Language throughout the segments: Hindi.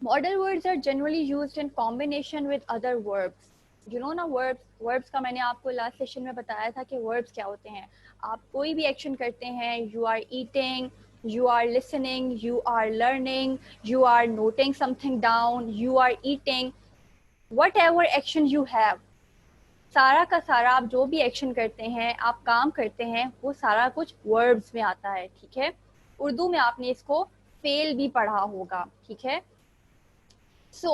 Modal words are generally used in combination with other verbs. You know ना verbs का मैंने आपको लास्ट सेशन में बताया था कि verbs क्या होते हैं. आप कोई भी एक्शन करते हैं, you are eating, you are listening, you are learning, you are noting something down, you are eating, whatever action you have, सारा का सारा आप जो भी एक्शन करते हैं, आप काम करते हैं, वो सारा कुछ वर्ब्स में आता है. ठीक है, उर्दू में आपने इसको फेल भी पढ़ा होगा. ठीक है, so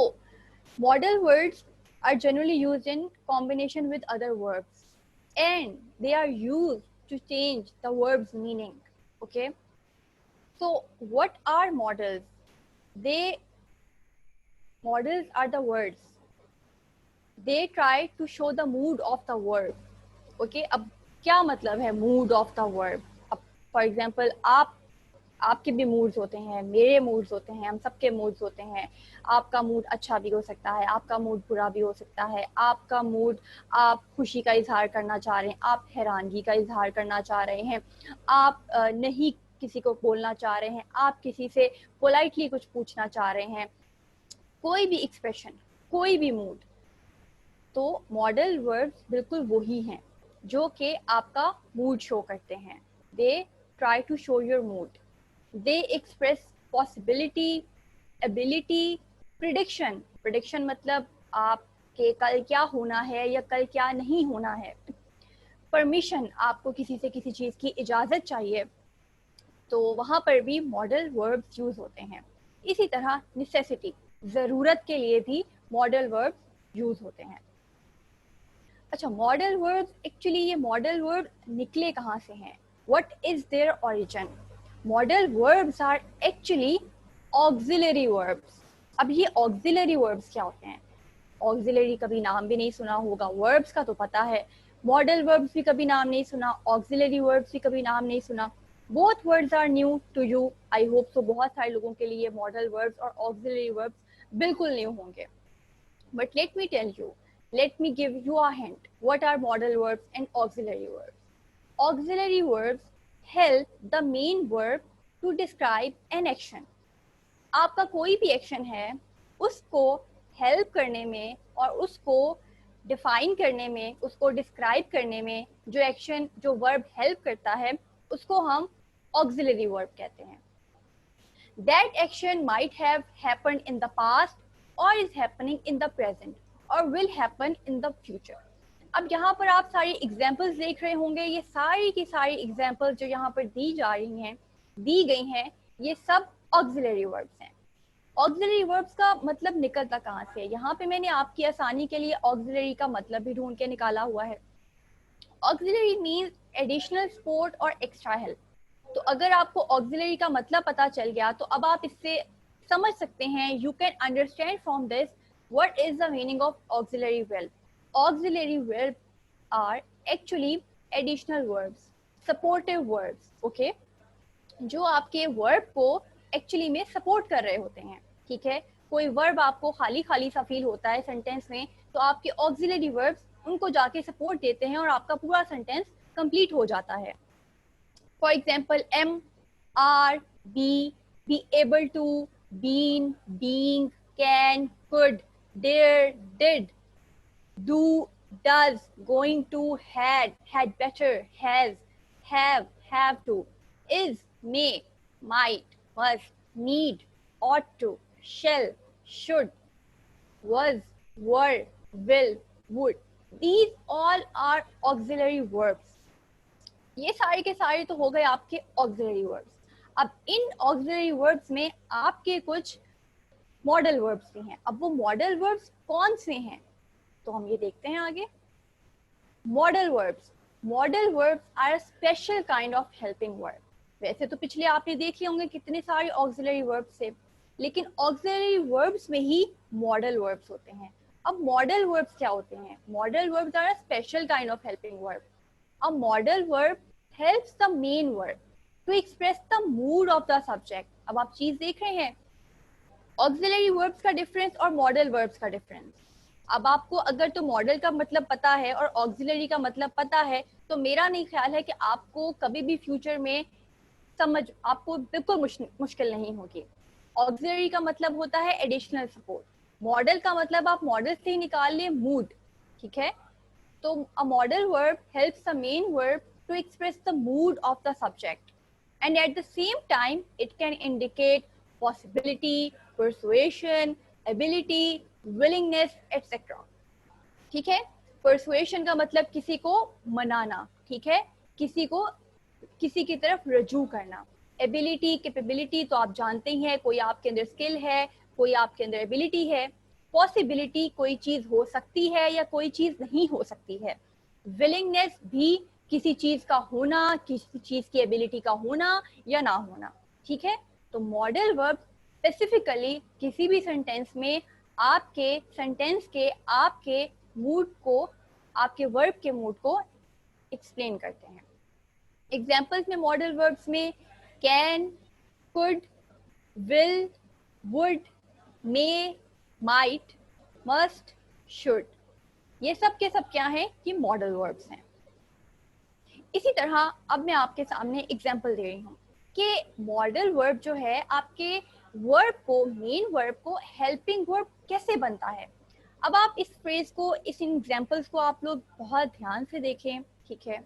modal words are generally used in combination with other verbs and they are used to change the verb's meaning. Okay, so what are modals? Modals are the words. They try to show the mood of the verb. Okay, अब क्या मतलब है mood of the verb? अब for example आपके भी moods होते हैं, मेरे moods होते हैं, हम सबके moods होते हैं. आपका mood अच्छा भी हो सकता है, आपका mood बुरा भी हो सकता है. आपका mood आप खुशी का इजहार करना चाह रहे हैं, आप हैरानगी का इजहार करना चाह रहे हैं, आप नहीं किसी को बोलना चाह रहे हैं, आप किसी से पोलाइटली कुछ पूछना चाह रहे हैं. कोई भी एक्सप्रेशन, कोई भी मूड. तो मॉडल वर्ब्स बिल्कुल वही हैं जो कि आपका मूड शो करते हैं. They try to show your mood. They express possibility, ability, prediction. Prediction मतलब आपके कल क्या होना है या कल क्या नहीं होना है. परमिशन, आपको किसी से किसी चीज़ की इजाज़त चाहिए, तो वहाँ पर भी मॉडल वर्ब्स यूज़ होते हैं. इसी तरह नेसेसिटी, ज़रूरत के लिए भी मॉडल वर्ब्स यूज़ होते हैं. अच्छा, मॉडल वर्ब्स, एक्चुअली ये मॉडल वर्ब निकले कहाँ से हैं? What is their origin? Modal verbs are actually auxiliary verbs. अब ये ऑक्सिलरी वर्ब्स क्या होते हैं? ऑक्सिलरी कभी नाम भी नहीं सुना होगा, वर्ब्स का तो पता है. मॉडल वर्ब्स भी कभी नाम नहीं सुना, ऑक्सिलरी वर्ब्स भी कभी नाम नहीं सुना. Both words are new to you. I hope so बहुत सारे लोगों के लिए मॉडल वर्ब्स और ऑक्सिलरी वर्ब्स बिल्कुल न्यू होंगे. But let me give you a hint. What are modal verbs and auxiliary verbs? Auxiliary verbs help the main verb to describe an action. आपका कोई भी एक्शन है, उसको हेल्प करने में और उसको डिफाइन करने में, उसको डिस्क्राइब करने में जो एक्शन, जो वर्ब हेल्प करता है, उसको हम ऑक्सिलरी वर्ब कहते हैं. That action might have happened in the past or is happening in the present or will happen in the future. अब यहाँ पर आप सारी एग्जाम्पल्स देख रहे होंगे. ये सारी की सारी एग्जाम्पल्स जो यहाँ पर दी जा रही हैं, दी गई हैं, ये सब ऑक्सिलरी वर्ब्स हैं. ऑक्सिलरी वर्ब्स का मतलब निकलता कहाँ से है? यहाँ पे मैंने आपकी आसानी के लिए ऑक्सिलरी का मतलब भी ढूंढ के निकाला हुआ है. ऑक्सिलरी मीन्स एडिशनल सपोर्ट और एक्स्ट्रा हेल्प. तो अगर आपको ऑक्सिलरी का मतलब पता चल गया तो अब आप इससे समझ सकते हैं, you can understand from this what is the meaning of auxiliary verb. Auxiliary verb are actually additional verbs, supportive verbs. Okay, जो आपके वर्ब को एक्चुअली में सपोर्ट कर रहे होते हैं. ठीक है, कोई वर्ब आपको खाली खाली सा फील होता है सेंटेंस में, तो आपके ऑक्सिलरी वर्ब्स उनको जाके सपोर्ट देते हैं और आपका पूरा सेंटेंस कंप्लीट हो जाता है. For example, am, are, be able to, been, being, can, could, dare, did, do, does, going to, had better, has, have to, is, may, might, must, need, ought to, shall, should, was, were, will, would. These all are auxiliary verbs. ये सारे के सारे तो हो गए आपके ऑक्सिलरी वर्ब्स. अब इन ऑक्सिलरी वर्ब्स में आपके कुछ मॉडल वर्ब्स भी हैं. अब वो मॉडल वर्ब्स कौन से हैं तो हम ये देखते हैं आगे. Modal verbs are a special kind of helping verb. वैसे तो पिछले आपने देख लिए होंगे कितने सारे ऑक्सिलरी वर्ब्स थे, लेकिन ऑक्सिलरी वर्ब्स में ही मॉडल वर्ब्स होते हैं. अब मॉडल वर्ब्स क्या होते हैं? Modal verbs are a special kind of helping verb. A modal verb helps the main verb to express the mood of the subject. अब आप चीज देख रहे हैं, ऑक्सिलरी वर्ब्स का डिफरेंस और मॉडल वर्ब्स का डिफरेंस. अब आपको अगर तो मॉडल का मतलब पता है और ऑक्सिलरी का मतलब पता है, तो मेरा नहीं ख्याल है कि आपको कभी भी फ्यूचर में समझ आपको बिल्कुल मुश्किल नहीं होगी. ऑक्सिलरी का मतलब होता है एडिशनल सपोर्ट, मॉडल का मतलब आप मॉडल से ही निकाल लें मूड, ठीक है। तो a modal verb helps the main verb to express the mood of the subject and at the same time it can indicate possibility, persuasion, ability, willingness, etc. ठीक है। persuasion का मतलब किसी को मनाना, ठीक है, किसी को किसी की तरफ रजू करना। एबिलिटी, कैपेबिलिटी तो आप जानते ही हैं, कोई आपके अंदर स्किल है, कोई आपके अंदर एबिलिटी है। पॉसिबिलिटी कोई चीज हो सकती है या कोई चीज नहीं हो सकती है। विलिंगनेस भी किसी चीज का होना, किसी चीज की एबिलिटी का होना या ना होना, ठीक है। तो मॉडल वर्ब स्पेसिफिकली किसी भी सेंटेंस में आपके सेंटेंस के आपके मूड को, आपके वर्ब के मूड को एक्सप्लेन करते हैं। एग्जाम्पल्स में मॉडल वर्ब्स में can, could, will, would, may, might, must, should, ये सब के सब क्या हैं कि मॉडल वर्ब्स हैं। इसी तरह अब मैं आपके सामने एग्जाम्पल दे रही हूँ कि मॉडल वर्ब जो है आपके वर्ब को, मेन वर्ब को हेल्पिंग वर्ब कैसे बनता है। अब आप इस फ्रेज को, इस एग्जाम्पल्स को आप लोग बहुत ध्यान से देखें, ठीक है।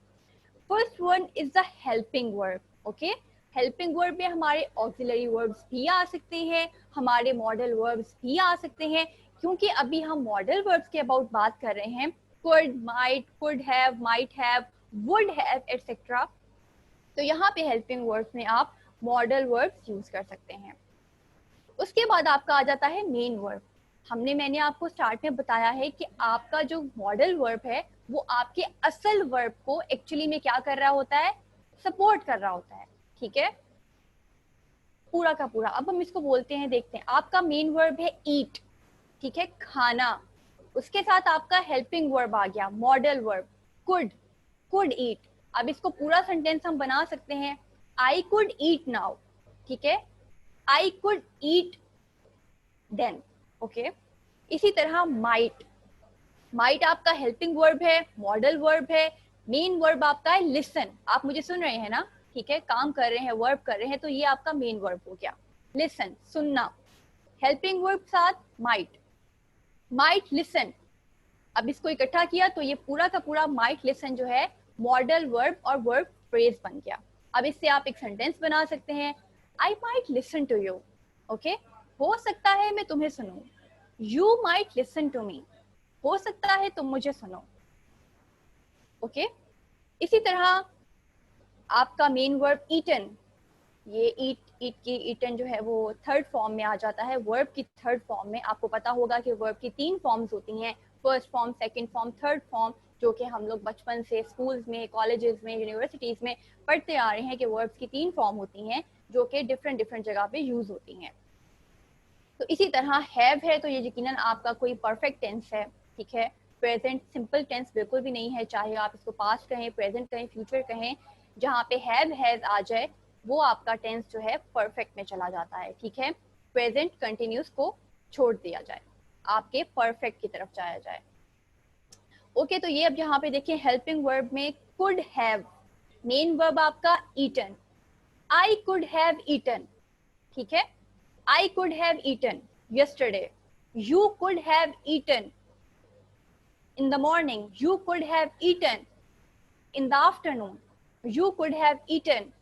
First one is the helping verb, okay. Helping verb में हमारे ऑक्सिलरी वर्ब्स भी आ सकते हैं, हमारे मॉडल वर्ब्स भी आ सकते हैं, क्योंकि अभी हम मॉडल वर्ब्स के अबाउट बात कर रहे हैं। could, might, could have, might have, would have, etc. तो यहाँ पे हेल्पिंग वर्ब्स में आप मॉडल वर्ब्स यूज कर सकते हैं। उसके बाद आपका आ जाता है मेन वर्ब। मैंने आपको स्टार्ट में बताया है कि आपका जो मॉडल वर्ब है वो आपके असल वर्ब को एक्चुअली में क्या कर रहा होता है, सपोर्ट कर रहा होता है, ठीक है, पूरा का पूरा। अब हम इसको बोलते हैं, देखते हैं। आपका मेन वर्ब है ईट, ठीक है, खाना। उसके साथ आपका हेल्पिंग वर्ब आ गया मॉडल वर्ब कुड, कुड ईट। अब इसको पूरा सेंटेंस हम बना सकते हैं, आई कुड ईट नाउ, ठीक है, I could eat then, okay. इसी तरह माइट, माइट आपका हेल्पिंग वर्ब है, मॉडल वर्ब है। मेन वर्ब आपका है लिसन, आप मुझे सुन रहे हैं ना, ठीक है, काम कर रहे हैं, वर्ब कर रहे हैं, तो ये आपका मेन वर्ब हो गया, लिसन, सुनना। हेल्पिंग वर्ब साथ माइट, माइट लिसन। अब इसको इकट्ठा किया तो ये पूरा का पूरा माइट लिसन जो है मॉडल वर्ब और वर्ब फ्रेज बन गया। अब इससे आप एक सेंटेंस बना सकते हैं, I might listen to you, okay, हो सकता है मैं तुम्हें सुनूं। You might listen to me, हो सकता है तुम मुझे सुनो, ओके। इसी तरह आपका मेन वर्ब ईटन, ये ईट की ईटन जो है वो थर्ड फॉर्म में आ जाता है, वर्ब की थर्ड फॉर्म में। आपको पता होगा कि वर्ब की 3 फॉर्म्स होती हैं, first form, second form, third form, जो कि हम लोग बचपन से स्कूल्स में, कॉलेजेस में, यूनिवर्सिटीज में पढ़ते आ रहे हैं कि वर्ब्स की 3 फॉर्म होती हैं जो कि डिफरेंट डिफरेंट जगह पे यूज होती हैं। तो इसी तरह हैव है तो ये यकीनन आपका कोई परफेक्ट टेंस है, ठीक है। प्रेजेंट सिंपल टेंस बिल्कुल भी नहीं है, चाहे आप इसको पास्ट कहें, प्रेजेंट कहें, फ्यूचर कहें, जहाँ पे हैव हैज आ जाए वो आपका टेंस जो है परफेक्ट में चला जाता है, ठीक है। प्रेजेंट कंटिन्यूस को छोड़ दिया जाए, आपके परफेक्ट की तरफ जाया जाए, ओके। तो ये अब यहाँ पे देखिए हेल्पिंग वर्ब में कुड हैव, मेन वर्ब आपका eaten, I could have eaten, ठीक है, I could have eaten yesterday. You could have eaten in the morning. You could have eaten in the afternoon. You could have eaten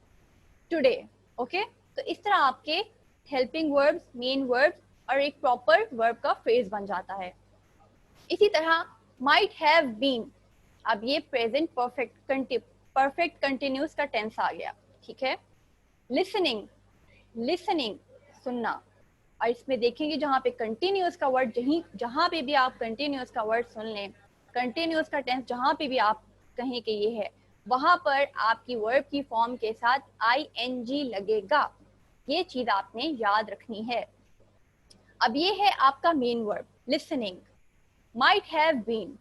today. Okay? तो इस तरह आपके हेल्पिंग वर्ब्स, मेन वर्ब्स और एक प्रॉपर वर्ब का फ्रेज बन जाता है। इसी तरह might have been, अब ये प्रेजेंट परफेक्ट कंटिन्यूस का टेंस आ गया, ठीक है। लिसनिंग, लिसनिंग सुनना, और इसमें देखेंगे जहाँ पे कंटिन्यूस का वर्ड, जहाँ पे भी आप कंटिन्यूस का वर्ड सुन लें, कंटिन्यूस का टेंस जहाँ पे भी आप कहें कि ये है, वहां पर आपकी वर्ब की फॉर्म के साथ ing लगेगा। ये चीज आपने याद रखनी है। अब ये है आपका main verb listening, might have been.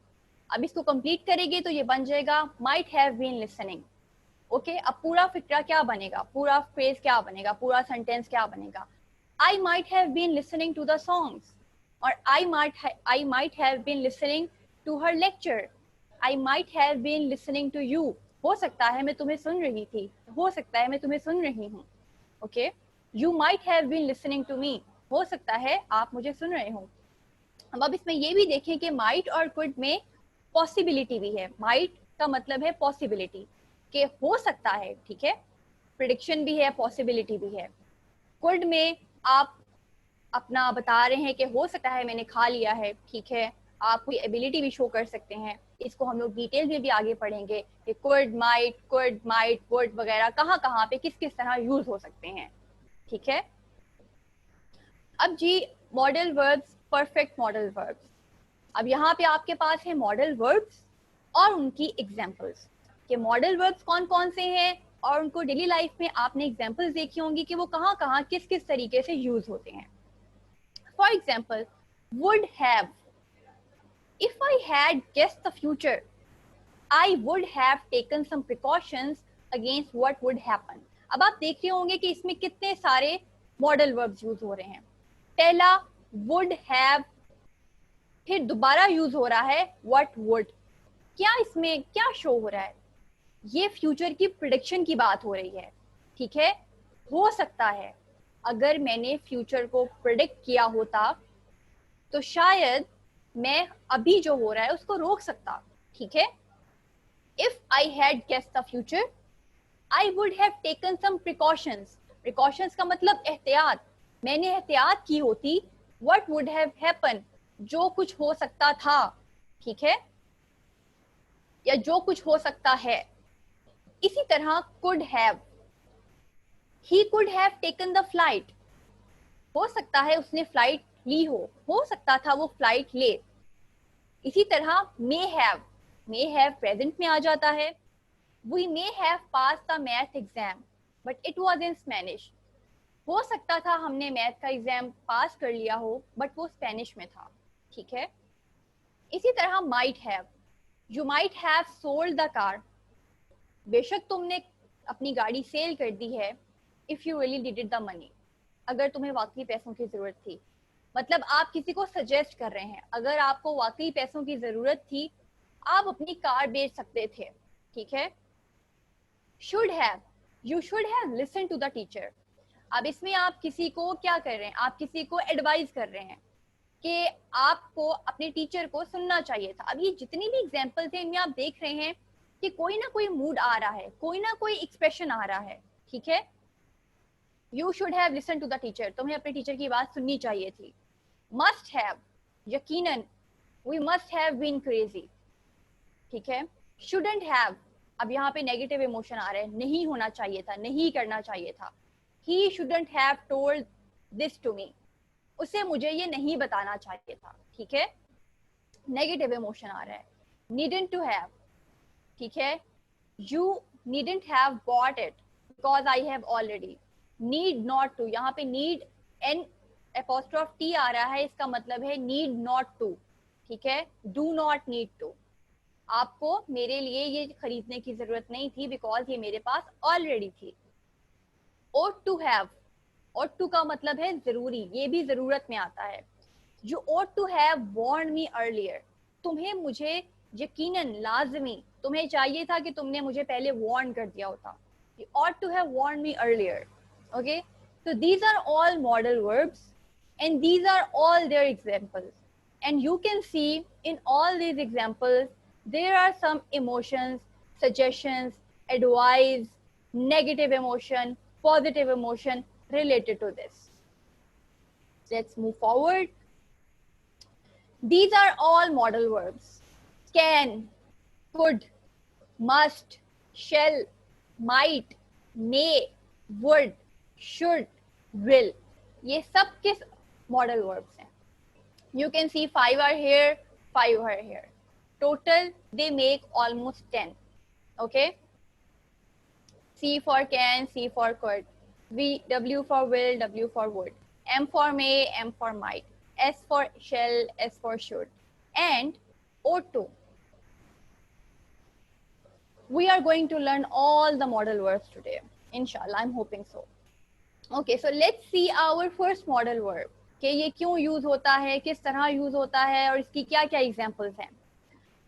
अब इसको कंप्लीट करेंगे तो ये बन जाएगा might have been listening, okay. अब पूरा फिक्रा क्या बनेगा, पूरा फ्रेज क्या बनेगा, पूरा सेंटेंस क्या बनेगा, I might have been listening to the songs, or I might have been listening to her lecture. I might have been listening to you. हो सकता है मैं तुम्हें सुन रही थी, हो सकता है मैं तुम्हें सुन रही हूँ, okay. You might have been listening to me. हो सकता है आप मुझे सुन रहे हो. अब इसमें ये भी देखें कि might और could में possibility भी है. might का मतलब है possibility, कि हो सकता है, ठीक है. prediction भी है, possibility भी है. could में आप अपना बता रहे हैं कि हो सकता है मैंने खा लिया है, ठीक है. आप कोई एबिलिटी भी शो कर सकते हैं. इसको हम लोग डिटेल में भी आगे पढ़ेंगे कि could, might, would वगैरह कहाँ कहाँ पे किस किस तरह यूज हो सकते हैं, ठीक है. अब जी modal verbs, perfect modal verbs. अब यहाँ पे आपके पास है मॉडल वर्ब्स और उनकी एग्जांपल्स, कि मॉडल वर्ब्स कौन कौन से हैं और उनको डेली लाइफ में आपने एग्जांपल्स देखी होंगी कि वो कहाँ कहाँ किस किस तरीके से यूज होते हैं. For example, would have. If I had guessed the future, I would have taken some precautions against what would happen. अब आप देख रहे होंगे कि इसमें कितने सारे मॉडल वर्ब्स यूज हो रहे हैं. पहला would have, फिर दोबारा यूज हो रहा है what would. क्या इसमें क्या शो हो रहा है? ये फ्यूचर की प्रिडिक्शन की बात हो रही है, ठीक है. हो सकता है अगर मैंने फ्यूचर को प्रिडिक्ट किया होता तो शायद मैं अभी जो हो रहा है उसको रोक सकता, ठीक है. If I had guessed the future, I would have taken some precautions. Precautions का मतलब एहतियात. मैंने एहतियात की होती. What would have happened? जो कुछ हो सकता था, ठीक है, या जो कुछ हो सकता है. इसी तरह could have. He could have taken the flight. हो सकता है उसने फ्लाइट ली हो सकता था वो फ्लाइट ले. इसी तरह may have प्रेजेंट में आ जाता है. We may have passed the math exam, but it was in Spanish. हो सकता था हमने मैथ का एग्जाम पास कर लिया हो, बट वो स्पेनिश में था, ठीक है. इसी तरह might have. You might have sold the car. बेशक तुमने अपनी गाड़ी सेल कर दी है. If you really needed the money. अगर तुम्हें वाकई पैसों की जरूरत थी. मतलब आप किसी को सजेस्ट कर रहे हैं, अगर आपको वाकई पैसों की जरूरत थी आप अपनी कार बेच सकते थे, ठीक है. should have. You should have listened to the teacher. अब इसमें आप किसी को क्या कर रहे हैं, आप किसी को एडवाइस कर रहे हैं कि आपको अपने टीचर को सुनना चाहिए था. अब ये जितनी भी एग्जाम्पल थे इनमें आप देख रहे हैं कि कोई ना कोई मूड आ रहा है, कोई ना कोई एक्सप्रेशन आ रहा है, ठीक है. You should have listened to the teacher. तुम्हें अपने टीचर की बात सुननी चाहिए थी. Must have. यकीनन. We must have been crazy. ठीक है. Shouldn't have. अब यहाँ पे नेगेटिव इमोशन आ रहे हैं, नहीं होना चाहिए था, नहीं करना चाहिए था. He shouldn't have told this to me. उसे मुझे ये नहीं बताना चाहिए था, ठीक है. नेगेटिव इमोशन आ रहा है. Needn't to have. ठीक है. You needn't have bought it because I have already. Need not to. यहाँ पे need n apostrophe t आ रहा है, इसका मतलब है need not to, ठीक है. Do not need to. आपको मेरे लिए ये खरीदने की जरूरत नहीं थी बिकॉज ये मेरे पास ऑलरेडी थी. ought to have. ought to का मतलब है जरूरी, ये भी जरूरत में आता है. You ought to have warned me earlier. तुम्हें मुझे यकीनन लाजमी तुम्हें चाहिए था कि तुमने मुझे पहले वार्न कर दिया होता. You ought to have warned me earlier. Okay, so these are all modal verbs and these are all their examples, and you can see in all these examples there are some emotions, suggestions, advice, negative emotion, positive emotion related to this. Let's move forward. These are all modal verbs. Can, could, must, shall, might, may, would, should, will. ये सब किस modal verbs हैं? You can see 5 are here, 5 are here. Total they make almost 10. Okay. C for can, C for could, W for will, W for would, M for may, M for might, S for shall, S for should, and ought to. We are going to learn all the modal verbs today. Inshallah, I'm hoping so. Okay, so let's see our first modal verb. कि ये क्यों यूज होता है, किस तरह यूज होता है और इसकी क्या क्या एग्जांपल्स हैं.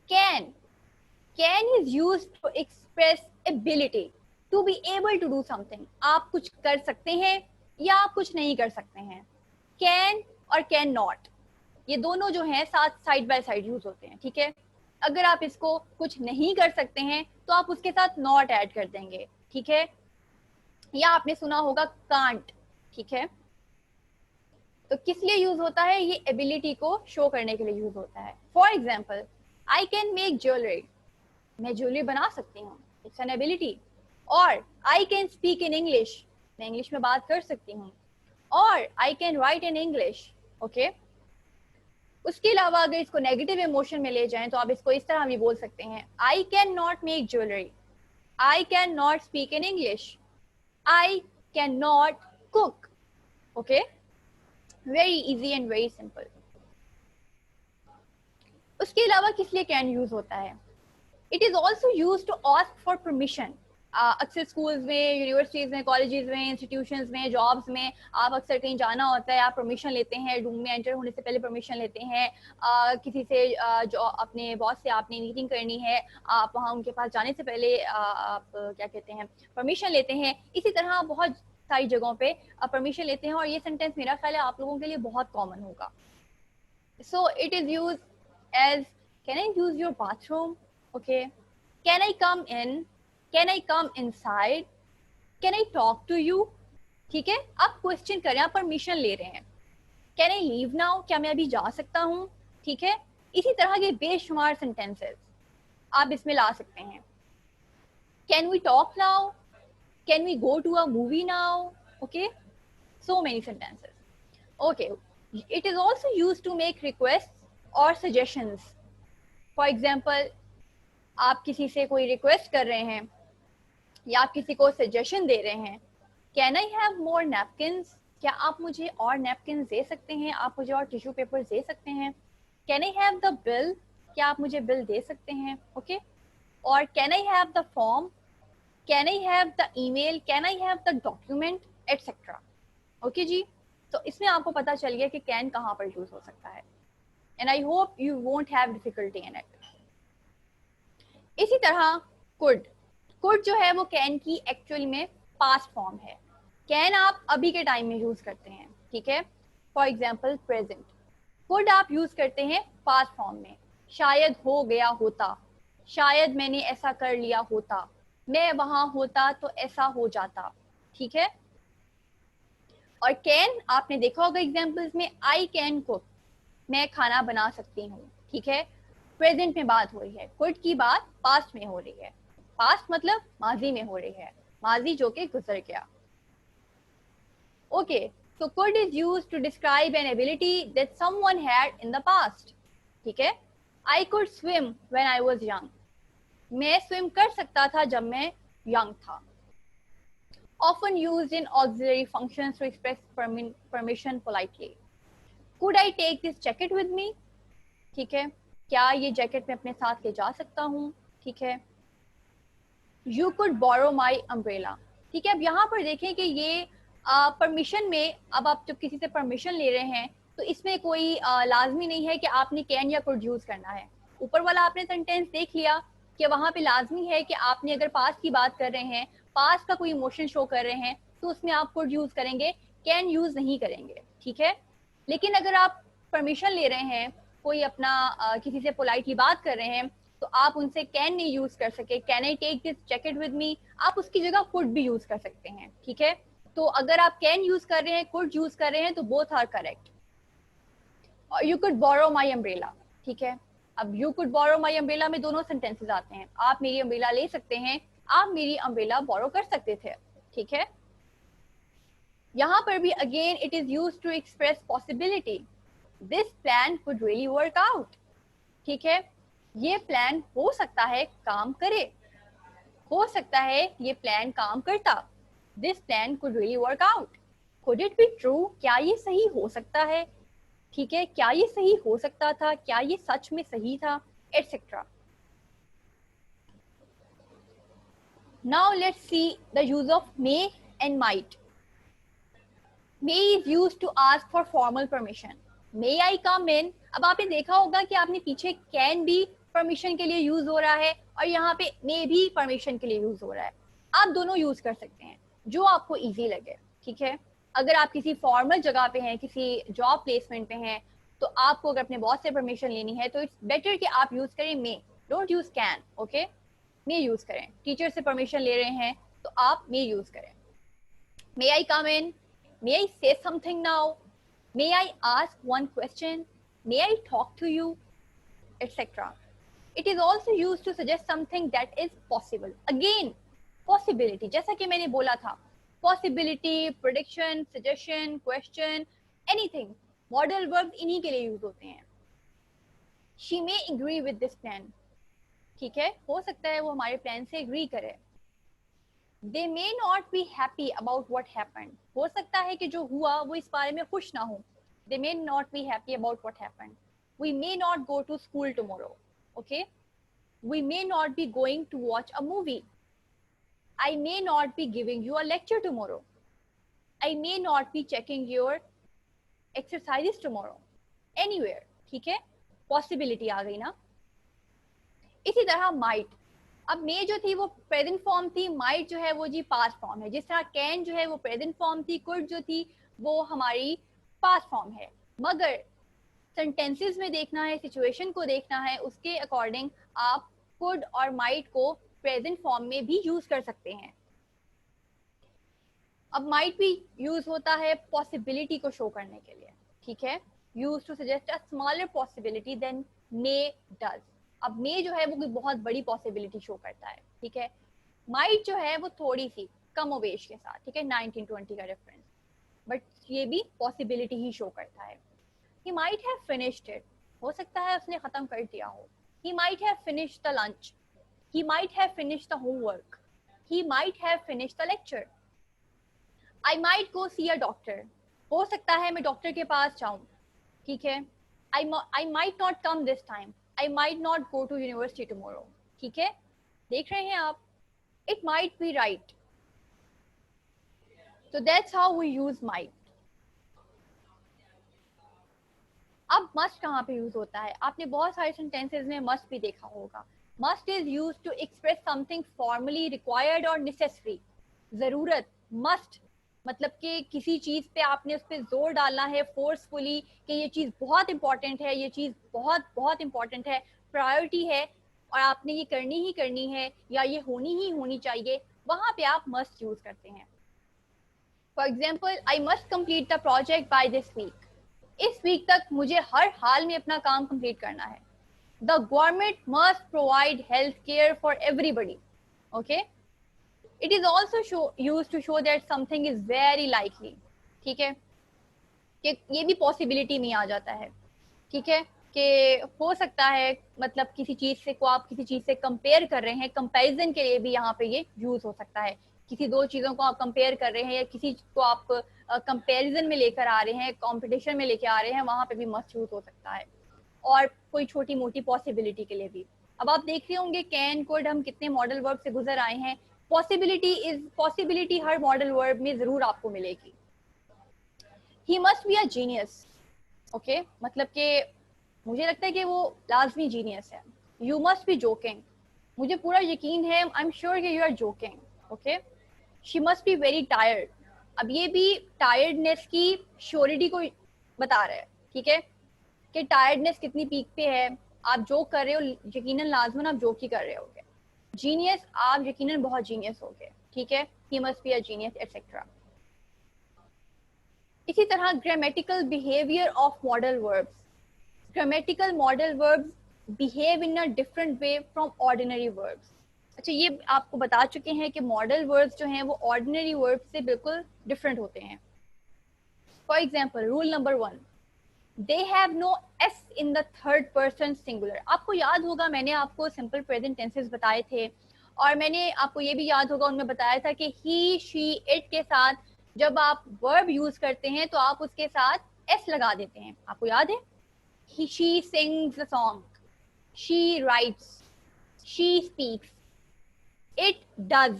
Can. Can is used to express ability, to be able to do something. आप कुछ कर सकते हैं, या आप कुछ नहीं कर सकते हैं। कैन और कैन नॉट, ये दोनों जो हैं साथ साइड बाय साइड यूज होते हैं, ठीक है। अगर आप इसको कुछ नहीं कर सकते हैं तो आप उसके साथ नॉट ऐड कर देंगे, ठीक है। या आपने सुना होगा कांट, ठीक है। तो किस लिए यूज होता है, ये एबिलिटी को शो करने के लिए यूज होता है। For example, I can make jewellery, मैं ज्वेलरी बना सकती हूँ, इट्स एन एबिलिटी। और I can speak in English, मैं इंग्लिश में बात कर सकती हूँ। और I can write in English, okay. उसके अलावा अगर इसको नेगेटिव इमोशन में ले जाएं तो आप इसको इस तरह भी बोल सकते हैं, I can not make jewellery, I can not speak in English, I can not cook, okay. Very easy and very simple. उसके अलावा किस लिए कैन यूज होता है, it is also use to ask for permission. अक्सर स्कूल्स में, यूनिवर्सिटीज में, कॉलेजेस में, इंस्टीट्यूशंस में, जॉब्स में आप अक्सर कहीं जाना होता है, आप परमिशन लेते हैं, रूम में एंटर होने से पहले परमिशन लेते हैं। किसी से जो अपने बॉस से आपने मीटिंग करनी है, आप वहाँ उनके पास जाने से पहले आप क्या कहते हैं, परमिशन लेते हैं। इसी तरह बहुत सारी जगहों पे परमिशन लेते हैं, और ये सेंटेंस मेरा ख्याल है आप लोगों के लिए बहुत कॉमन होगा। So it is use as, can I use your bathroom, okay, can I come in, can I come inside, can I talk to you, ठीक है। आप क्वेश्चन कर रहे हैं, आप परमिशन ले रहे हैं। कैन आई लीव नाउ, क्या मैं अभी जा सकता हूँ, ठीक है। इसी तरह के बेशुमार सेंटेंसेस आप इसमें ला सकते हैं। Can we talk now, can we go to a movie now, okay. So many sentences. Okay, it is also used to make requests or suggestions. For example, आप किसी से कोई रिक्वेस्ट कर रहे हैं या आप किसी को सजेशन दे रहे हैं, can I have more napkins, क्या आप मुझे और नैपकिन दे सकते हैं, आप मुझे और टिश्यू पेपर दे सकते हैं। Can I have the bill, क्या आप मुझे बिल दे सकते हैं, ओके। और can I have the form, can I have the email, can I have the document, etcetera, okay जी। तो इसमें आपको पता चल गया कि कैन कहाँ पर यूज हो सकता है, and I hope you won't have difficulty in it. इसी तरह कुड, कुड जो है वो कैन की एक्चुअल में पास्ट फॉर्म है। कैन आप अभी के टाइम में यूज करते हैं, ठीक है। For example present. कुड आप यूज करते हैं पास्ट फॉर्म में, शायद हो गया होता, शायद मैंने ऐसा कर लिया होता, मैं वहां होता तो ऐसा हो जाता, ठीक है। और कैन आपने देखा होगा एग्जाम्पल्स में, आई कैन कुक, मैं खाना बना सकती हूँ, ठीक है। प्रेजेंट में बात हो रही है, कुड की बात पास्ट में हो रही है। पास्ट मतलब माजी में हो रही है, माजी जो कि गुजर गया, okay. So could is used to describe an ability that someone had in the past, ठीक है। I could swim when I was young, मैं swim कर सकता था जब मैं young था। Often used in auxiliary functions to express permission politely. Could I take this jacket with me, ठीक है, क्या ये जैकेट मैं अपने साथ ले जा सकता हूँ, ठीक है। You could borrow my umbrella, ठीक है। अब यहाँ पर देखें कि ये परमिशन में, अब आप जब किसी से परमिशन ले रहे हैं तो इसमें कोई लाजमी नहीं है कि आपने कैन या कुड यूज करना है। ऊपर वाला आपने सेंटेंस देख लिया कि वहां पे लाजमी है कि आपने अगर पास्ट की बात कर रहे हैं, पास्ट का कोई इमोशन शो कर रहे हैं, तो उसमें आप कुड यूज करेंगे, कैन यूज नहीं करेंगे, ठीक है। लेकिन अगर आप परमिशन ले रहे हैं, कोई अपना किसी से पोलाइटली बात कर रहे हैं, तो आप उनसे कैन नहीं यूज कर सके, can I take this jacket with me, आप उसकी जगह कुड भी यूज कर सकते हैं, ठीक है। तो अगर आप कैन यूज कर रहे हैं, कुड यूज कर रहे हैं, तो बोथ आर करेक्ट। और you could borrow my umbrella, ठीक है। अब you could borrow my umbrella में दोनों सेंटेंसेस आते हैं, आप मेरी अम्ब्रेला ले सकते हैं, आप मेरी अम्ब्रेला बोरो कर सकते थे, ठीक है। यहाँ पर भी again it is use to express possibility, this plan could really work out, ठीक है। ये प्लान हो सकता है काम करे, हो सकता है ये प्लान काम करता, this plan could really work out. Could it be true, क्या ये सही हो सकता है, ठीक है, क्या ये सही हो सकता था, क्या ये सच में सही था, etcetera. Now let's see the use of may and might. May is used to ask for formal permission, may I come in. अब आपने देखा होगा कि आपने पीछे कैन भी परमिशन के लिए यूज हो रहा है और यहाँ पे मे भी परमिशन के लिए यूज हो रहा है। आप दोनों यूज कर सकते हैं, जो आपको इजी लगे, ठीक है। अगर आप किसी फॉर्मल जगह पे हैं, किसी जॉब प्लेसमेंट पे हैं, तो आपको अगर अपने बॉस से परमिशन लेनी है तो इट्स बेटर कि आप यूज करें may, don't use can, okay. May use करें। टीचर से परमिशन ले रहे हैं तो आप मे यूज करें। मे I come in, may I say something now, may I ask one question, may I talk to you, etc. It is also used to suggest something that is possible. Again, possibility, जैसा कि मैंने बोला था, possibility, prediction, suggestion, question, anything. Modal verbs इन्हीं के लिए यूज होते हैं. She may agree with this plan. ठीक है, हो सकता है वो हमारे प्लान से agree करे. They may not be happy about what happened. हो सकता है कि जो हुआ वो इस बारे में खुश ना हो. They may not be happy about what happened. We may not go to school tomorrow. Okay? We may not be going to watch a movie. I may not be giving you a lecture tomorrow. I may not be checking your exercises tomorrow. Anywhere. ठीक है? Possibility आ गई ना? इसी तरह might. अब may जो थी वो प्रेजेंट फॉर्म थी, might जो है वो जी पास्ट फॉर्म है. जिस तरह can जो है वो प्रेजेंट फॉर्म थी, could जो थी वो हमारी पास्ट फॉर्म है. मगर सेंटेंसेस में देखना है, सिचुएशन को देखना है, उसके अकॉर्डिंग आप could और might को प्रेजेंट फॉर्म में भी यूज कर सकते हैं. अब might भी यूज होता है पॉसिबिलिटी को शो करने के लिए. ठीक है, use to suggest a smaller possibility than may does. अब मे जो है वो कोई बहुत बड़ी पॉसिबिलिटी शो करता है. ठीक है, might जो है वो थोड़ी सी कमोवेश के साथ. ठीक है, 1920 का रेफरेंस, बट ये भी पॉसिबिलिटी ही शो करता है. He might have finished it. हो सकता है उसने खत्म कर दिया हो. He might have finished the lunch. He might have finished the homework. He might have finished the lecture. I might go see a doctor. हो सकता है मैं डॉक्टर के पास जाऊं. ठीक है, I might not come this time. I might not go to university tomorrow. ठीक है, देख रहे हैं आप. It might be right. So that's how we use might. अब मस्ट कहाँ पे यूज होता है? आपने बहुत सारे सेंटेंसेस में मस्ट भी देखा होगा. Must is use to express something formally required और नेसेसरी. जरूरत, मस्ट मतलब कि किसी चीज पे आपने उस पर जोर डालना है फोर्सफुली कि ये चीज बहुत इंपॉर्टेंट है, ये चीज बहुत बहुत इंपॉर्टेंट है, प्रायोरिटी है और आपने ये करनी ही करनी है या ये होनी ही होनी चाहिए. वहां पे आप मस्ट यूज करते हैं. For example, I must complete the project by this week. इस वीक तक मुझे हर हाल में अपना काम कंप्लीट करना है. The government must provide health care for everybody. Okay, it is also use to show that something is very likely. ठीक है, कि ये भी पॉसिबिलिटी में आ जाता है. ठीक है, कि हो सकता है मतलब किसी चीज से को आप किसी चीज से कंपेयर कर रहे हैं, कंपैरिजन के लिए भी यहाँ पे ये यूज हो सकता है. किसी दो चीजों को आप कंपेयर कर रहे हैं या किसी को आप कंपैरिजन में लेकर आ रहे हैं, कंपटीशन में लेकर आ रहे हैं, वहां पे भी मस्ट यूज हो सकता है. और कोई छोटी मोटी पॉसिबिलिटी के लिए भी. अब आप देख रहे होंगे कैन, कुड, हम कितने मॉडल वर्ब से गुजर आए हैं. पॉसिबिलिटी हर मॉडल वर्ब में जरूर आपको मिलेगी. He must be a genius. Okay, मतलब कि मुझे लगता है कि वो लाजमी जीनियस है. You must be joking. मुझे पूरा यकीन है, आई एम श्योर कि you are joking. Okay, she must be very tired. अब ये भी टायर्डनेस की श्योरिटी को बता रहा है. ठीक है, कि टायर्डनेस कितनी पीक पे है. आप जोक कर रहे हो, यकीनन लाजमन आप जोक ही कर रहे होगे. जीनियस, आप यकीनन बहुत जीनियस होगे. ठीक है, he must be a genius etcetera. इसी तरह grammatical behaviour of modal verbs. Grammatical modal verbs behave in a different way from ordinary verbs. अच्छा, ये आपको बता चुके हैं कि मॉडल वर्ब्स जो हैं वो ऑर्डिनरी वर्ब्स से बिल्कुल डिफरेंट होते हैं. For example, rule number 1, they have no S in the third person singular. आपको याद होगा मैंने आपको सिंपल प्रेजेंट टेंसेस बताए थे और मैंने आपको ये भी याद होगा उनमें बताया था कि ही, शी, इट के साथ जब आप वर्ब यूज करते हैं तो आप उसके साथ एस लगा देते हैं. आपको याद है? she sings a song, she writes, she speaks, it does.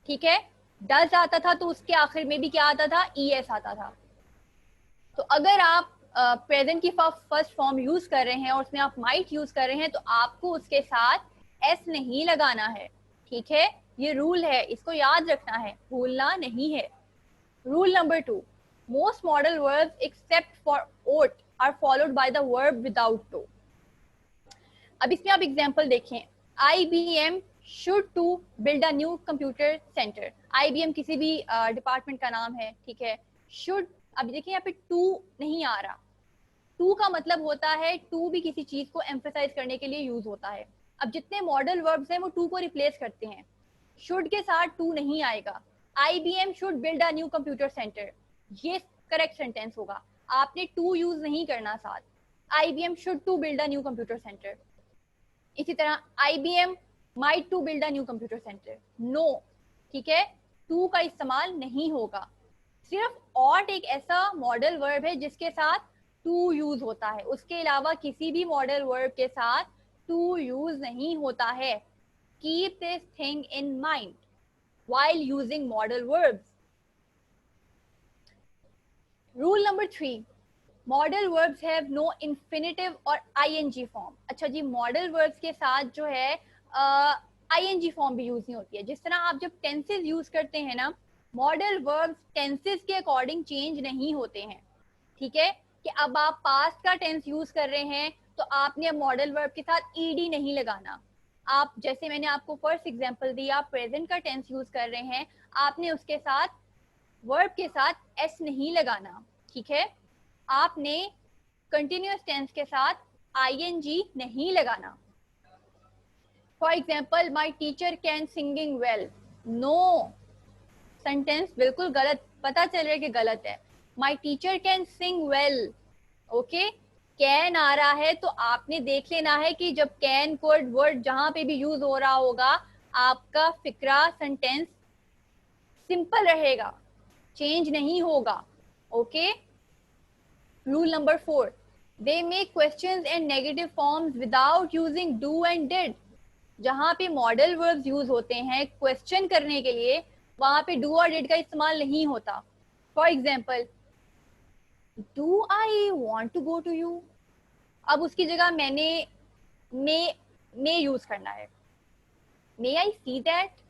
ठीक है, does आता था तो उसके आखिर में भी क्या आता था? es आता था. तो अगर आप प्रेजेंट की फर्स्ट फॉर्म यूज कर रहे हैं और उसमें आप might यूज कर रहे हैं तो आपको उसके साथ s नहीं लगाना है. ठीक है, ये रूल है, इसको याद रखना है, भूलना नहीं है. Rule number 2, Most modal verbs except for ought are followed by the verb without to. अब इसमें आप एग्जांपल देखें, IBM should to build a new computer center. IBM किसी भी डिपार्टमेंट का नाम है, ठीक है. should, अब देखिए यहाँ पे to नहीं आ रहा. to का मतलब होता है, to भी किसी चीज को एम्फेसाइज करने के लिए यूज होता है. अब जितने मॉडल वर्ब्स हैं वो to को रिप्लेस करते हैं. should के साथ to नहीं आएगा. IBM should build a new computer center, ये करेक्ट सेंटेंस होगा. आपने to यूज नहीं करना साथ. IBM should to build a new computer center. इसी तरह IBM might to build a new computer center. No, ठीक है, to का इस्तेमाल नहीं होगा. सिर्फ ought एक ऐसा मॉडल वर्ब है जिसके साथ to यूज होता है. उसके अलावा किसी भी मॉडल वर्ब के साथ to यूज नहीं होता है. Keep this thing in mind while using modal verbs. Rule number 3. Modal verbs have no infinitive और आईएनजी फॉर्म. अच्छा जी, मॉडल वर्ब्स के साथ जो है आईएनजी फॉर्म भी यूज नहीं होती है. जिस तरह आप जब टेंसेस यूज करते हैं ना, मॉडल वर्ब्स टेंसेस के अकॉर्डिंग चेंज नहीं होते हैं. ठीक है, कि अब आप पास्ट का टेंस यूज कर रहे हैं तो आपने मॉडल वर्ब के साथ ईडी नहीं लगाना. आप जैसे मैंने आपको फर्स्ट एग्जांपल दिया, आप प्रेजेंट का टेंस यूज कर रहे हैं, आपने उसके साथ वर्ब के साथ एस नहीं लगाना. ठीक है, आपने कंटिन्यूअस टेंस के साथ आईएनजी नहीं लगाना. For example, my teacher can singing well. No, sentence बिल्कुल गलत, पता चल रहा है कि गलत है. My teacher can sing well. Okay, can आ रहा है तो आपने देख लेना है कि जब कैन कोड वर्ड जहां पे भी यूज हो रहा होगा, आपका फिक्रा सेंटेंस सिंपल रहेगा, चेंज नहीं होगा. Okay. Rule number 4. They make questions and negative forms without using do and did. जहाँ पे मॉडल वर्ब्स यूज होते हैं क्वेश्चन करने के लिए, वहां पे do और did का इस्तेमाल नहीं होता. For example, do I want to go to you. अब उसकी जगह मैंने may यूज करना है. May I see that.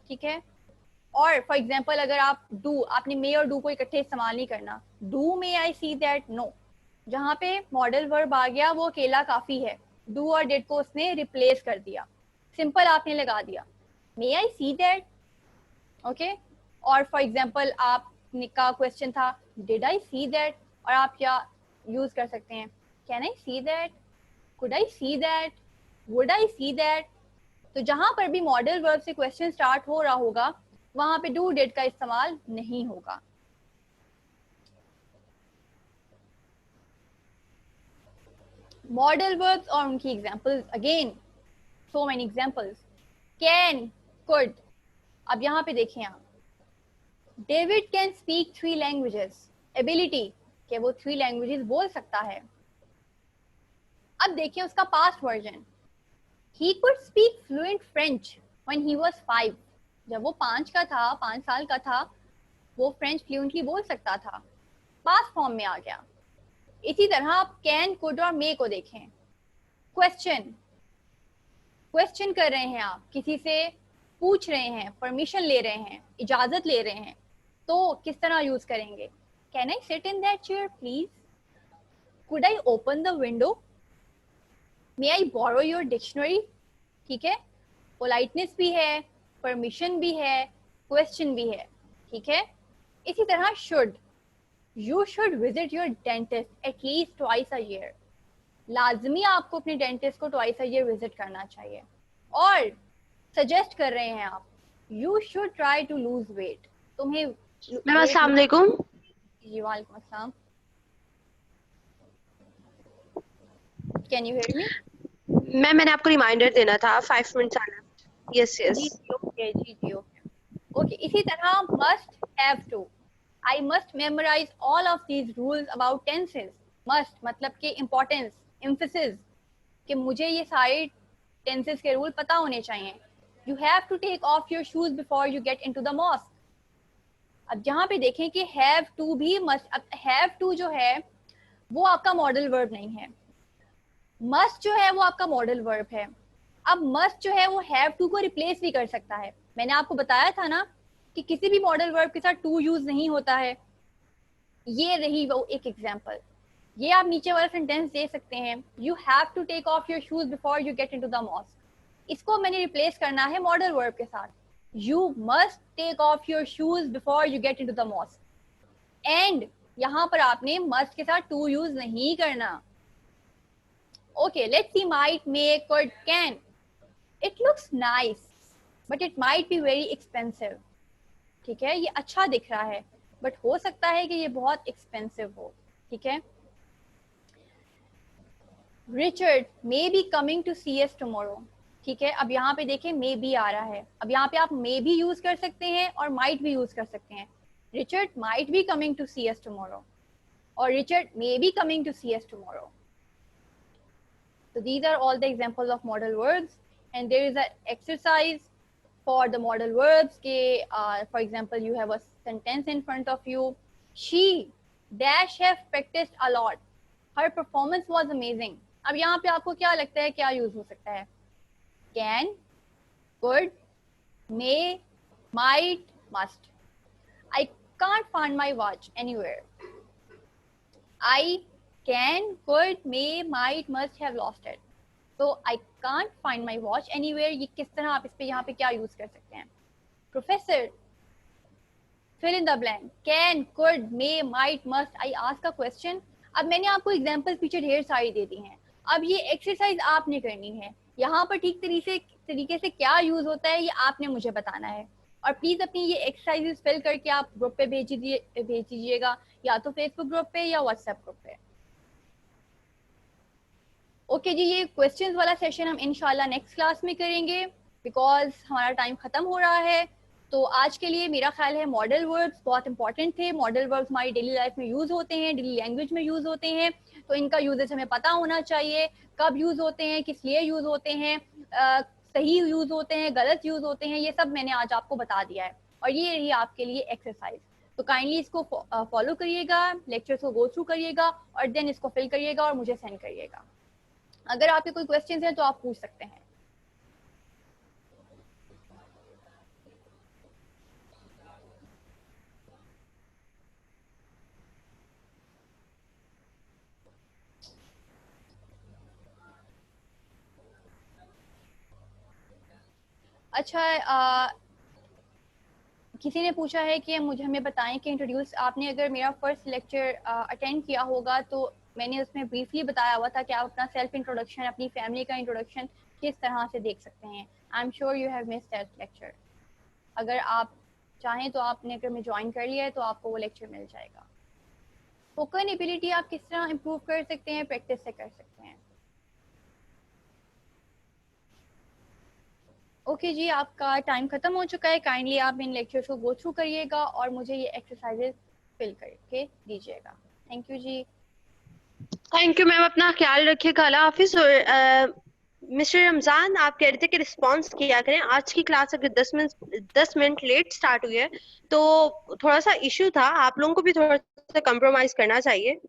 ठीक है. और फॉर एग्जाम्पल, अगर आप डू, आपने मे और डू को इकट्ठे इस्तेमाल नहीं करना. Do may I see that, no. जहाँ पे मॉडल वर्ब आ गया वो अकेला काफी है. डू और डिड को उसने रिप्लेस कर दिया, सिंपल आपने लगा दिया मे आई सी दैट. ओके. और फॉर एग्जाम्पल, आपने का क्वेश्चन था डिड आई सी दैट, और आप क्या यूज कर सकते हैं, can I see that, could I see that, would I see that. तो जहां पर भी मॉडल वर्ब से क्वेश्चन स्टार्ट हो रहा होगा, वहां पे डू डिड का इस्तेमाल नहीं होगा. मॉडल वर्ब्स और उनकी examples, again so many examples. Can, could. अब यहाँ पे देखें आप, David can speak 3 languages. Ability कि वो 3 लैंग्वेजेस बोल सकता है. अब देखिए उसका past version, he could speak fluent French when he was 5. जब वो 5 साल का था, वो फ्रेंच फ्लुएंटली बोल सकता था. पास्ट फॉर्म में आ गया. इसी तरह आप कैन, कुड और मे को देखें. क्वेश्चन कर रहे हैं, आप किसी से पूछ रहे हैं, परमिशन ले रहे हैं, इजाजत ले रहे हैं, तो किस तरह यूज करेंगे. Can I sit in that chair please. Could I open the window. May I borrow your dictionary. ठीक है, पोलाइटनेस भी है, परमिशन भी है, क्वेश्चन भी है. ठीक है. इसी तरह should, you should visit your dentist at least twice a year. लाजमी आपको अपने डेंटिस्ट को ट्वाइस अ ईयर विजिट करना चाहिए. और सजेस्ट कर रहे हैं आप, you should try to lose weight. तुम्हें अस्सलाम वालेकुम. जी वालेकुम अस्सलाम. Can you hear me. मैंने आपको रिमाइंडर देना था, 5 मिनट्स आना. Yes yes. जी ओके, जी ओके. ओके, इसी तरह must, have to. I must memorise all of these rules about tenses. Must मतलब कि इम्पोर्टेंस, एम्फेसिस, कि मुझे ये सारे टेंसेस के रूल पता होने चाहिए. You have to take off your shoes before you get into the mosque. अब जहाँ पे देखें कि हैव टू भी मस्ट. अब हैव टू जो है वो आपका मॉडल वर्ब नहीं है. मस्ट जो है वो आपका मॉडल वर्ब है. अब मस्ट जो है वो हैव टू को रिप्लेस भी कर सकता है. मैंने आपको बताया था ना कि किसी भी मॉडल वर्ब के साथ टू यूज नहीं होता है. ये रही वो एक एग्जाम्पल। ये आप नीचे वाला सेंटेंस दे सकते हैं, you have to take off your shoes before you get into the mosque. इसको मैंने रिप्लेस करना है मॉडल वर्ब के साथ, you must take off your shoes before you get into the mosque. And यहाँ पर आपने मस्ट के साथ टू यूज नहीं करना। Okay, let's see might, may, could, can. It looks nice but it might be very expensive. ठीक है, ये अच्छा दिख रहा है बट हो सकता है कि ये बहुत एक्सपेंसिव हो। ठीक है, Richard may be coming to see us tomorrow. ठीक है, अब यहाँ पे देखें मे बी आ रहा है, अब यहाँ पे आप मे भी यूज कर सकते हैं और माइट भी यूज कर सकते हैं। Richard might be coming to see us tomorrow और Richard may be coming to see us tomorrow. So these are all the examples of modal verbs, and there is an exercise for the modal verbs ke, for example, you have a sentence in front of you. She dash have practiced a lot. Her performance was amazing. अब यहाँ पे आपको क्या लगता है क्या यूज हो सकता है? Can, could, may, might, must. I can't find my watch anywhere. I can, could, may, might, must have lost it. So I can't find my watch anywhere. ये किस तरह आप इस पे यहाँ पे क्या यूज कर सकते हैं? Professor, fill in the blank. Can, could, may, might, must. I ask a question. अब मैंने आपको एग्जाम्पल पीछे ढेर सारी दे दी हैं। अब ये एक्सरसाइज आपने करनी है। यहाँ पर ठीक तरीके से क्या यूज होता है ये आपने मुझे बताना है। और प्लीज अपनी ये एक्सरसाइजेस फिल करके आप ग्रुप पे भेज दीजिएगा, या तो फेसबुक ग्रुप पे या व्हाट्सएप ग्रुप पे। ओके जी, ये क्वेश्चंस वाला सेशन हम इंशाल्लाह नेक्स्ट क्लास में करेंगे बिकॉज हमारा टाइम खत्म हो रहा है। तो आज के लिए मेरा ख्याल है मॉडल वर्ब्स बहुत इंपॉर्टेंट थे। मॉडल वर्ब्स हमारी डेली लाइफ में यूज होते हैं, डेली लैंग्वेज में यूज होते हैं, तो इनका यूजेज हमें पता होना चाहिए, कब यूज होते हैं, किस लिए यूज होते हैं, सही यूज होते हैं, गलत यूज होते हैं, ये सब मैंने आज आपको बता दिया है। और ये रही आपके लिए एक्सरसाइज। तो काइंडली इसको फॉलो करिएगा, लेक्चर्स को गो थ्रू करिएगा और देन इसको फिल करिएगा और मुझे सेंड करिएगा। अगर आपके कोई क्वेश्चंस हैं तो आप पूछ सकते हैं। अच्छा, किसी ने पूछा है कि हमें बताएं कि इंट्रोड्यूस, आपने अगर मेरा फर्स्ट लेक्चर अटेंड किया होगा तो मैंने उसमें ब्रीफली बताया हुआ था कि आप अपना सेल्फ इंट्रोडक्शन, अपनी फैमिली का इंट्रोडक्शन किस तरह से देख सकते हैं। आई am sure you have missed that lecture. अगर आप चाहें तो आपने अगर मैं ज्वाइन कर लिया है तो आपको वो लेक्चर मिल जाएगा। स्पोकन एबिलिटी आप किस तरह इम्प्रूव कर सकते हैं? प्रैक्टिस से कर सकते हैं। ओके जी, आपका टाइम खत्म हो चुका है। काइंडली आप इन लेक्चर्स को गो थ्रू करिएगा और मुझे ये एक्सरसाइजेस फिल करके दीजिएगा। थैंक यू जी। थैंक यू मैम, अपना ख्याल रखिएगा। अल्लाह हाफिज। और मिस्टर रमजान, आप कह रहे थे कि रिस्पॉन्स किया करें। आज की क्लास अगर 10 मिनट लेट स्टार्ट हुई है तो थोड़ा सा इशू था, आप लोगों को भी थोड़ा सा कंप्रोमाइज करना चाहिए।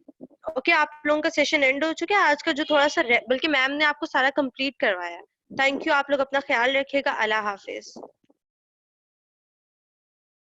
ओके, आप लोगों का सेशन एंड हो चुका है आज का, जो थोड़ा सा बल्कि मैम ने आपको सारा कंप्लीट करवाया। थैंक यू, आप लोग अपना ख्याल रखिएगा। अल्लाह हाफिज।